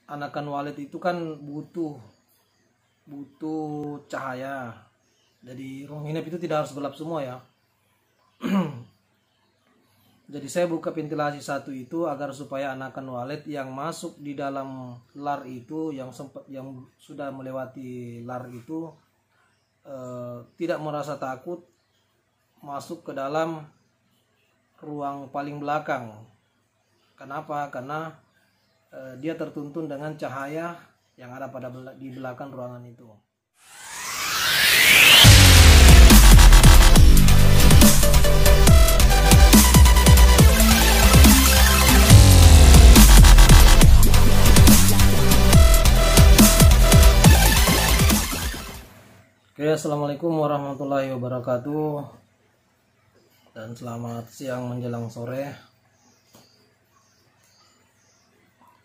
anakan walet itu kan butuh cahaya. Jadi ruang inap itu tidak harus gelap semua ya. Jadi saya buka ventilasi satu itu agar supaya anakan walet yang masuk di dalam lar itu, yang sudah melewati lar itu tidak merasa takut masuk ke dalam ruang paling belakang. Kenapa? Karena dia tertuntun dengan cahaya yang ada di belakang ruangan itu. Oke, assalamualaikum warahmatullahi wabarakatuh, dan selamat siang menjelang sore.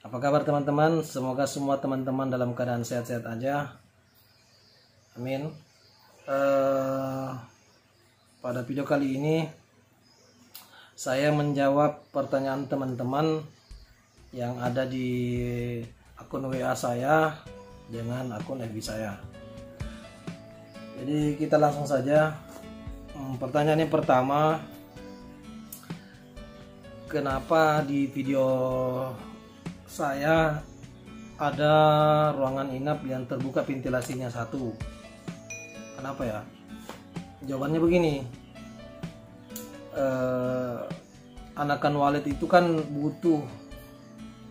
Apa kabar teman-teman? Semoga semua teman-teman dalam keadaan sehat-sehat aja. Amin. Pada video kali ini saya menjawab pertanyaan teman-teman yang ada di akun WA saya dengan akun FB saya. Jadi kita langsung saja. Pertanyaan yang pertama, kenapa di video saya ada ruangan inap yang terbuka ventilasinya satu? Kenapa ya? Jawabannya begini. Anakan walet itu kan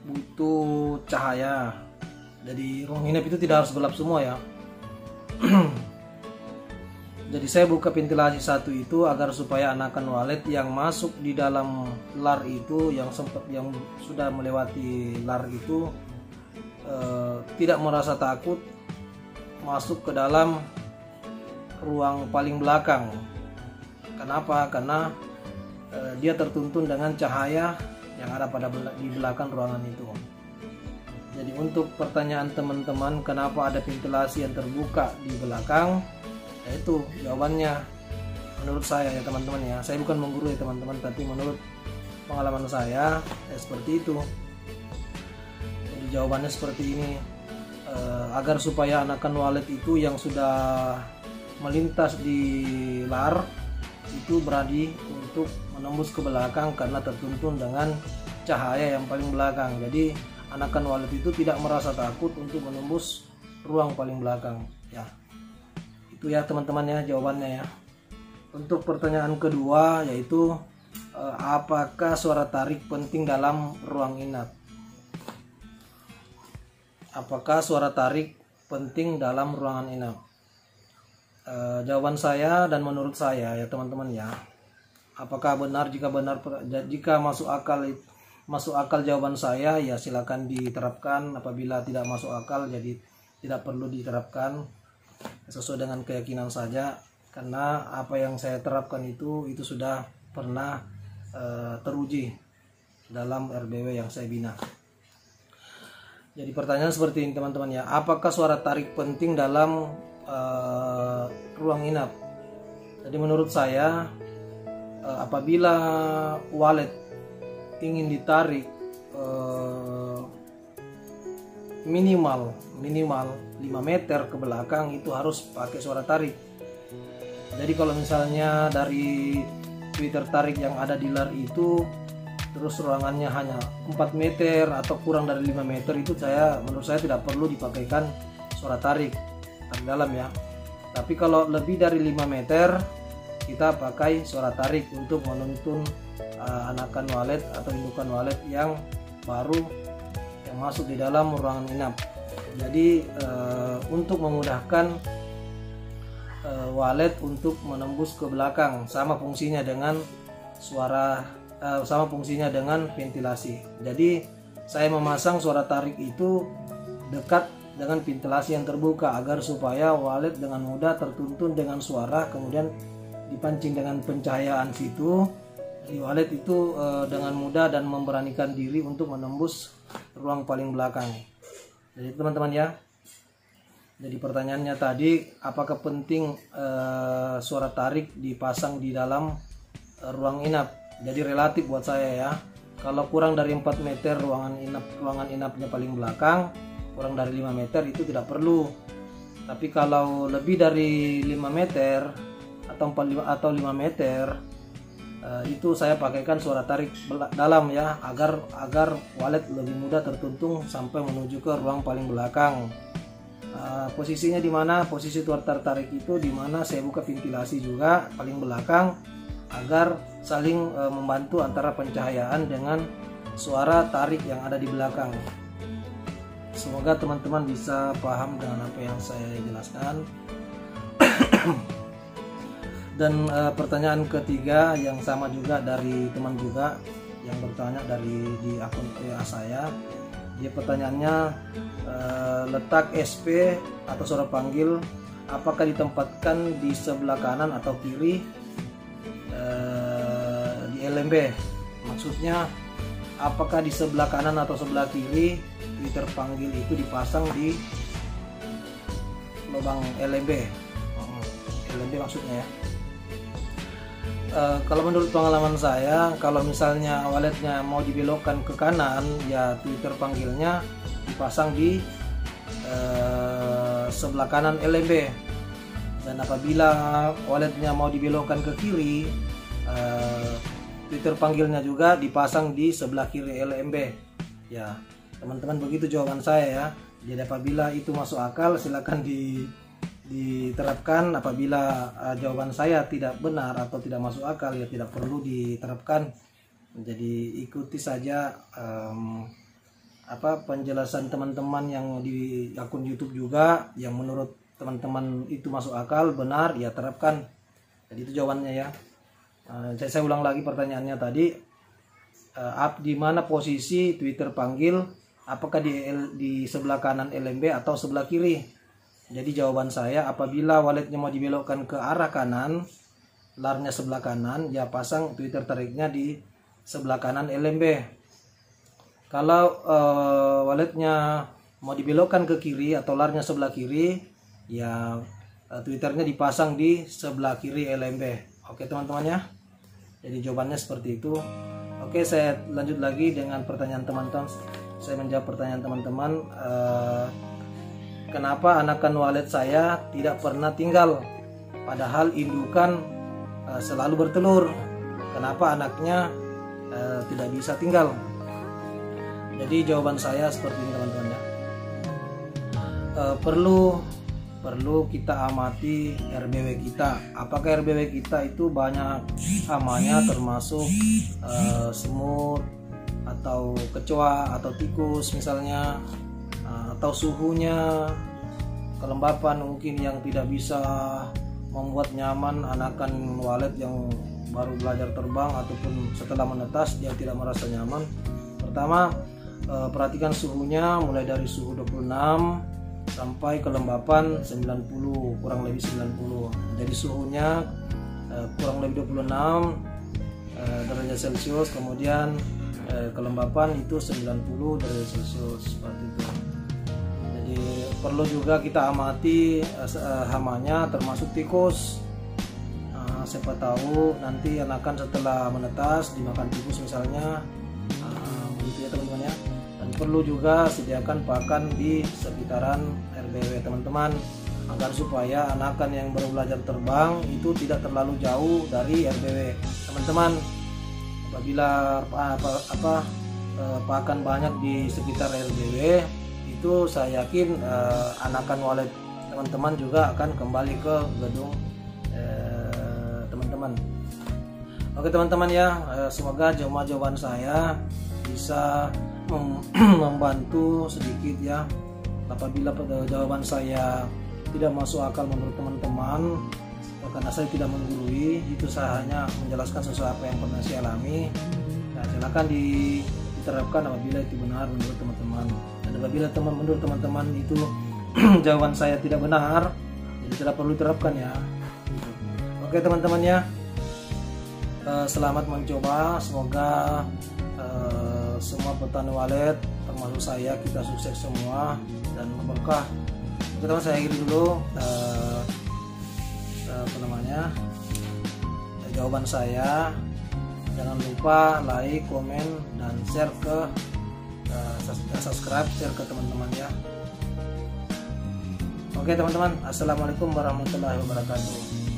butuh cahaya. Jadi ruang inap itu tidak harus gelap semua ya. Jadi saya buka ventilasi satu itu agar supaya anakan walet yang masuk di dalam lar itu, yang sudah melewati lar itu tidak merasa takut masuk ke dalam ruang paling belakang. Kenapa? Karena dia tertuntun dengan cahaya yang ada di belakang ruangan itu. Jadi untuk pertanyaan teman-teman, kenapa ada ventilasi yang terbuka di belakang? Itu jawabannya menurut saya ya teman-teman ya. Saya bukan menggurui ya teman-teman, tapi menurut pengalaman saya seperti itu. Jadi jawabannya seperti ini. Agar supaya anakan walet itu yang sudah melintas di lar itu berani untuk menembus ke belakang karena tertuntun dengan cahaya yang paling belakang. Jadi anakan walet itu tidak merasa takut untuk menembus ruang paling belakang ya. Itu ya teman-teman ya jawabannya ya. Untuk pertanyaan kedua yaitu apakah suara tarik penting dalam ruang inap? Apakah suara tarik penting dalam ruangan inap? Jawaban saya dan menurut saya ya teman-teman ya. Apakah benar? Jika masuk akal jawaban saya ya silakan diterapkan. Apabila tidak masuk akal jadi tidak perlu diterapkan. Sesuai dengan keyakinan saja, karena apa yang saya terapkan itu sudah pernah teruji dalam RBW yang saya bina. Jadi pertanyaan seperti ini teman-teman ya, apakah suara tarik penting dalam ruang inap? Jadi menurut saya apabila walet ingin ditarik minimal 5 meter ke belakang itu harus pakai suara tarik. Jadi kalau misalnya dari Twitter tarik yang ada di lar itu terus ruangannya hanya 4 meter atau kurang dari 5 meter itu menurut saya tidak perlu dipakaikan suara tarik dalam ya. Tapi kalau lebih dari 5 meter kita pakai suara tarik untuk menuntun anakan walet atau indukan walet yang baru yang masuk di dalam ruangan inap. Jadi untuk memudahkan walet untuk menembus ke belakang, sama fungsinya dengan ventilasi. Jadi saya memasang suara tarik itu dekat dengan ventilasi yang terbuka agar supaya walet dengan mudah tertuntun dengan suara, kemudian dipancing dengan pencahayaan situ. Jadi walet itu dengan mudah dan memberanikan diri untuk menembus ruang paling belakang. Jadi teman-teman ya. Jadi pertanyaannya tadi, apakah penting suara tarik dipasang di dalam ruang inap? Jadi relatif buat saya ya. Kalau kurang dari 4 meter ruangan inapnya paling belakang, kurang dari 5 meter itu tidak perlu. Tapi kalau lebih dari 5 meter atau 5 meter, itu saya pakaikan suara tarik dalam ya, agar walet lebih mudah tertuntung sampai menuju ke ruang paling belakang. Posisinya di mana? Posisi suara tarik itu di mana saya buka ventilasi juga paling belakang, agar saling membantu antara pencahayaan dengan suara tarik yang ada di belakang. Semoga teman-teman bisa paham dengan apa yang saya jelaskan. Dan pertanyaan ketiga yang sama juga dari teman juga yang bertanya di akun WA saya. Dia pertanyaannya, letak SP atau suara panggil apakah ditempatkan di sebelah kanan atau kiri di LMB? Maksudnya apakah di sebelah kanan atau sebelah kiri tweeter panggil itu dipasang di lubang LMB? LMB maksudnya ya. Kalau menurut pengalaman saya, kalau misalnya waletnya mau dibelokkan ke kanan, ya tweeter panggilnya dipasang di sebelah kanan LMB. Dan apabila waletnya mau dibelokkan ke kiri, tweeter panggilnya juga dipasang di sebelah kiri LMB. Ya, teman-teman, begitu jawaban saya ya. Jadi apabila itu masuk akal, silakan diterapkan. Apabila jawaban saya tidak benar atau tidak masuk akal, ya tidak perlu diterapkan. Jadi ikuti saja penjelasan teman-teman yang di akun YouTube juga, yang menurut teman-teman itu masuk akal, benar, ya terapkan. Jadi itu jawabannya ya. Saya ulang lagi pertanyaannya tadi, di mana posisi tweeter panggil, apakah di sebelah kanan LMB atau sebelah kiri? Jadi jawaban saya, apabila waletnya mau dibelokkan ke arah kanan, larnya sebelah kanan, ya pasang tweeter tariknya di sebelah kanan LMB. Kalau waletnya mau dibelokkan ke kiri atau larnya sebelah kiri, ya tweeternya dipasang di sebelah kiri LMB. Oke teman-teman ya. Jadi jawabannya seperti itu. Oke, saya lanjut lagi dengan pertanyaan teman-teman. Saya menjawab pertanyaan teman-teman. Kenapa anakan walet saya tidak pernah tinggal, padahal indukan selalu bertelur? Kenapa anaknya tidak bisa tinggal? Jadi jawaban saya seperti ini teman-teman ya. Perlu kita amati RBW kita. Apakah RBW kita itu banyak hamanya, termasuk semut atau kecoa atau tikus misalnya, atau suhunya, kelembapan mungkin yang tidak bisa membuat nyaman anakan walet yang baru belajar terbang ataupun setelah menetas dia tidak merasa nyaman. Pertama, perhatikan suhunya, mulai dari suhu 26 sampai kelembapan 90, kurang lebih 90. Jadi suhunya kurang lebih 26 derajat Celcius, kemudian kelembapan itu 90 derajat Celcius, seperti itu. Jadi perlu juga kita amati hamanya, termasuk tikus. Siapa tahu nanti anakan setelah menetas dimakan tikus misalnya, begitu ya teman-teman ya. Dan perlu juga sediakan pakan di sekitaran RBW teman-teman, agar supaya anakan yang baru belajar terbang itu tidak terlalu jauh dari RBW teman-teman. Apabila pakan banyak di sekitar RBW, itu saya yakin anakan walet teman-teman juga akan kembali ke gedung teman-teman. Oke teman-teman ya, semoga jawaban saya bisa membantu sedikit ya. Apabila jawaban saya tidak masuk akal menurut teman-teman, karena saya tidak menggurui, itu saya hanya menjelaskan sesuatu apa yang pernah saya alami. Nah, silakan diterapkan apabila itu benar menurut teman-teman. Dan apabila menurut teman-teman itu jawaban saya tidak benar, jadi tidak perlu diterapkan ya. Oke teman-teman ya, selamat mencoba. Semoga semua petani walet termasuk saya, kita sukses semua dan berkah. Oke teman, saya akhiri dulu jawaban saya. Jangan lupa like, komen, dan share ke subscribe, share ke teman-teman ya. Oke teman-teman, assalamualaikum warahmatullahi wabarakatuh.